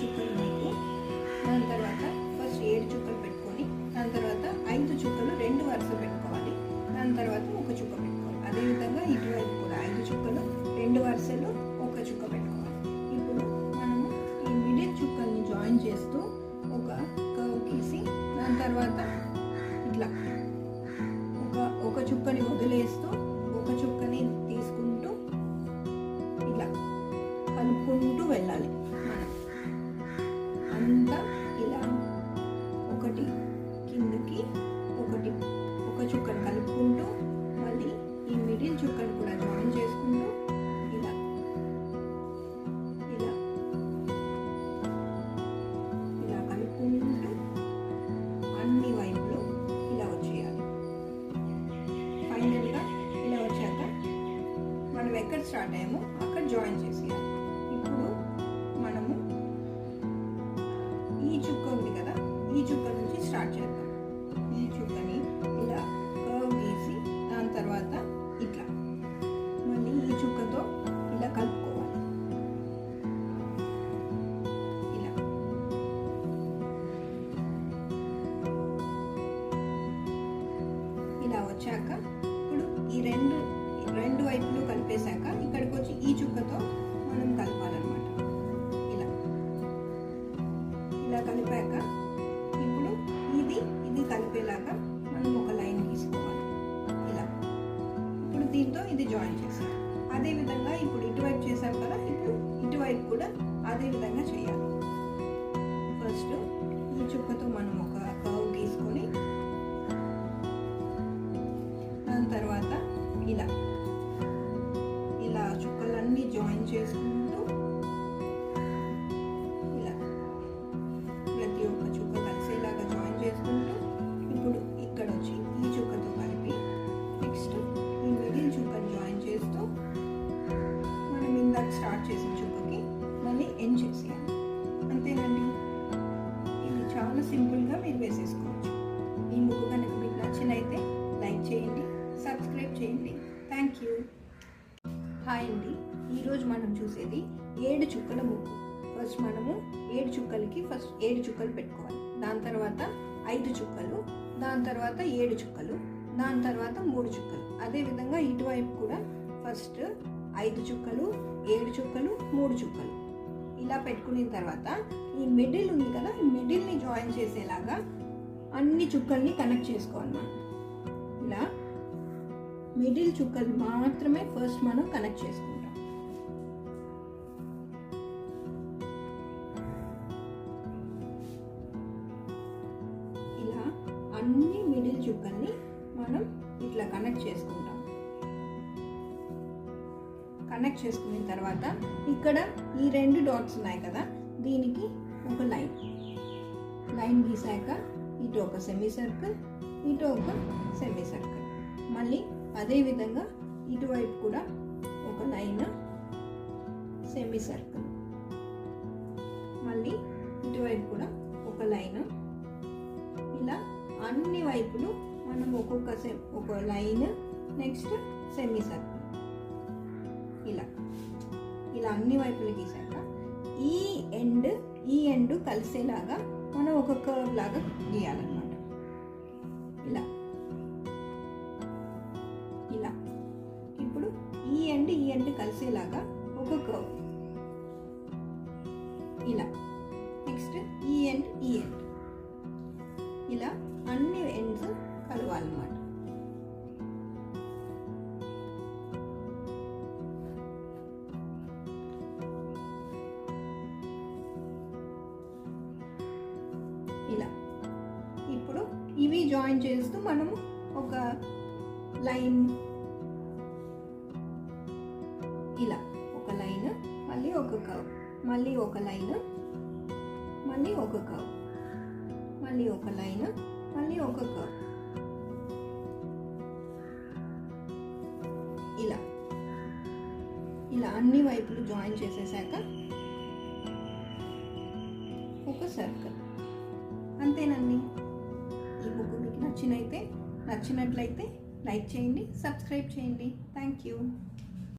చుక్కలు మీకు. దాని తర్వాత ఫస్ట్ 7 చుక్కలు పెట్టుకొని దాని తర్వాత 5 చుక్కలు 2 వరుస పెట్టుకోవాలి. దాని తర్వాత ఒక చుక్క పెట్టుకోవాలి. అదేవిధంగా ఇటువైపు కూడా 5 చుక్కలు 2 వరుసలు ఒక చుక్క పెట్టుకోవాలి. ఇప్పుడు మనము ఈ మిడిల్ చుక్కల్ని జాయిన్ చేస్తూ ఒక కర్వ్ గీసి దాని తర్వాత ఇట్లా ఒక చుక్కని వదిలేస్తూ ఒక చుక్కని తీసుకుంటూ ఇలా కలుపుకుంటూ వెళ్ళాలి. మనం అంతా ఇలా ఒకటి కిందకి ఒకటి ఒక చుక్కను కలుపుకుంటూ మళ్ళీ ఈ మిడిల్ చుక్కను కూడా జాయిన్ చేసుకుంటూ ఇలా ఇలా ఇలా కలుపుకుంటూ అన్ని వైపులు ఇలా వచ్చేయాలి. ఫైనల్గా ఇలా వచ్చాక మనం ఎక్కడ స్టార్ట్ అయ్యామో అక్కడ జాయిన్ చేసేయాలి. ఇప్పుడు మనము ఈ చుక్క ఉంది కదా, ఈ చుక్క నుంచి స్టార్ట్ చేద్దాం. ఈ చుక్కని ఇలా కర్వ్ గీసి దాని తర్వాత ఇట్లా మళ్ళీ ఈ చుక్కతో ఇలా కలుపుకోవాలి. ఇలా ఇలా వచ్చాక ఇప్పుడు ఈ రెండు వైపులు కలిపేశాక ఇక్కడికి వచ్చి ఈ చుక్కతో మనం కలపాలన్నమాట. ఇలా ఇలా కలిపాక ఇప్పుడు ఇది కలిపేలాగా మనం ఒక లైన్ తీసుకోవాలి. ఇలా ఇప్పుడు దీంతో ఇది జాయిన్ చేసాం. అదేవిధంగా ఇప్పుడు ఇటువైపు చేసాం కదా, ఇప్పుడు ఇటువైపు కూడా అదే విధంగా చేయాలి. ఫస్ట్ ఈ చుక్కతో మనం ఒక కర్వ్ తీసుకొని దాని తర్వాత ఇలా ఇలా చుక్కలన్నీ జాయిన్ చేసుకుంటూ ఇలా ప్రతి ఒక్క చుక్క కలిసేలాగా జాయిన్ చేసుకుంటూ ఇప్పుడు ఇక్కడ వచ్చి ఈ చుక్కతో కలిపి నెక్స్ట్ ఈ మిడిల్ చుక్కని జాయిన్ చేస్తూ మనం ఇందాక స్టార్ట్ చేసిన చుక్కకి మళ్ళీ ఎండ్ చేసేయాలి. అంతేనండి. ఇది చాలా సింపుల్గా మీరు వేసేసుకోవచ్చు. ఈ ముగ్గు కనుక మీకు నచ్చినైతే లైక్ చేయండి, సబ్స్క్రైబ్ చేయండి. Thank you. హాయ్ అండి. ఈరోజు మనం చూసేది 7 చుక్కల ముగ్గు. ఫస్ట్ మనము 7 చుక్కలకి ఫస్ట్ 7 చుక్కలు పెట్టుకోవాలి. దాని తర్వాత 5 చుక్కలు, దాని తర్వాత 7 చుక్కలు, దాని తర్వాత 3 చుక్కలు. అదేవిధంగా ఇటువైపు కూడా ఫస్ట్ 5 చుక్కలు, 7 చుక్కలు, 3 చుక్కలు ఇలా పెట్టుకున్న తర్వాత ఈ మిడిల్ ఉంది కదా, ఈ మిడిల్ని జాయిన్ చేసేలాగా అన్ని చుక్కల్ని కనెక్ట్ చేసుకోవాలి. మనం ఇలా మిడిల్ చుక్కలు మాత్రమే ఫస్ట్ మనం కనెక్ట్ చేసుకుంటాం. ఇలా అన్ని మిడిల్ చుక్కల్ని మనం ఇట్లా కనెక్ట్ చేసుకుంటాం. కనెక్ట్ చేసుకున్న తర్వాత ఇక్కడ ఈ 2 డాట్స్ ఉన్నాయి కదా, దీనికి ఒక లైన్ గీసాక ఇటు ఒక సెమీ సర్కిల్, ఇటు ఒక సెమీ సర్కిల్. మళ్ళీ అదే విధంగా ఇటువైపు కూడా ఒక లైన్, సెమీ సర్కిల్. మళ్ళీ ఇటువైపు కూడా ఒక లైన్. ఇలా అన్ని వైపులు మనం ఒక లైన్, నెక్స్ట్ సెమీ సర్కిల్. ఇలా అన్ని వైపులు గీసాక ఈ ఎండ్ కలిసేలాగా మనం ఒక కర్వ్ లాగా గీయాలన్నమాట. ఇలా ఇప్పుడు ఈ ఎండ్ కలిసేలాగా ఒక కర్వ్. ఇలా నెక్స్ట్ ఈ ఎండ్ ఇలా అన్ని ఎండ్స్ కలవాలన్నమాట. ఇలా ఇప్పుడు ఇవి జాయిన్ చేస్తూ మనము ఒక లైన్, ఇలా ఒక లైన్, మళ్ళీ ఒక కర్వ్, మళ్ళీ ఒక లైన్, మళ్ళీ ఒక కర్వ్, మళ్ళీ ఒక లైన్, మళ్ళీ ఒక కర్వ్. ఇలా అన్ని వైపులు జాయిన్ చేసేసాక ఒక సర్కిల్. అంతేనండి. ఈ ముగ్గు మీకు నచ్చినట్లయితే లైక్ చేయండి, సబ్స్క్రైబ్ చేయండి. Thank you.